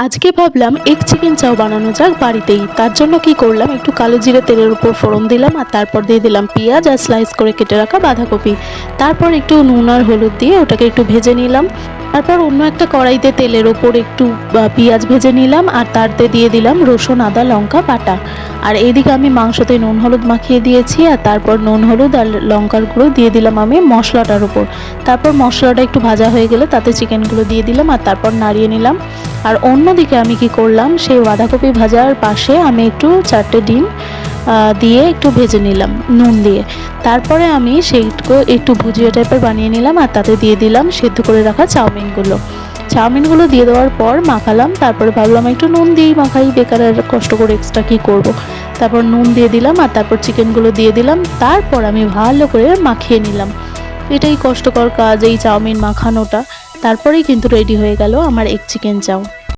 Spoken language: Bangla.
আজকে ভাবলাম এগ চিকেন চাও বানানো যাক বাড়িতেই। তার জন্য কি করলাম, একটু কালো জিরে তেলের উপর ফোড়ন দিলাম আর তারপর দিয়ে দিলাম পেঁয়াজ আর স্লাইস করে কেটে রাখা বাঁধাকপি। তারপর একটু নুন আর হলুদ দিয়ে ওটাকে একটু ভেজে নিলাম। তারপর অন্য একটা কড়াইতে তেলের ওপর একটু পেঁয়াজ ভেজে নিলাম আর তাতে দিয়ে দিলাম রসুন আদা লঙ্কা বাটা। আর এইদিকে আমি মাংসতে নুন হলুদ মাখিয়ে দিয়েছি আর তারপর নুন হলুদ আর লঙ্কার গুঁড়ো দিয়ে দিলাম আমি মশলাটার উপর। তারপর মশলাটা একটু ভাজা হয়ে গেলে তাতে চিকেনগুলো দিয়ে দিলাম আর তারপর নাড়িয়ে নিলাম। আর অন্যদিকে আমি কি করলাম, সেই বাঁধাকপি ভাজার পাশে আমি একটু 4টে ডিম দিয়ে একটু ভেজে নিলাম নুন দিয়ে। তারপরে আমি সেইটুকু একটু ভুজিয়া টাইপের বানিয়ে নিলাম আর তাতে দিয়ে দিলাম সেদ্ধ করে রাখা চাউমিনগুলো দিয়ে দেওয়ার পর মাখালাম। তারপরে ভাবলাম একটু নুন দিয়েই মাখাই, বেকার আর কষ্ট করে এক্সট্রা কী করব। তারপর নুন দিয়ে দিলাম আর তারপর চিকেনগুলো দিয়ে দিলাম। তারপর আমি ভালো করে মাখিয়ে নিলাম। এটাই কষ্টকর কাজ, এই চাউমিন মাখানোটা। তারপরেই কিন্তু রেডি হয়ে গেল আমার এগ চিকেন চাও।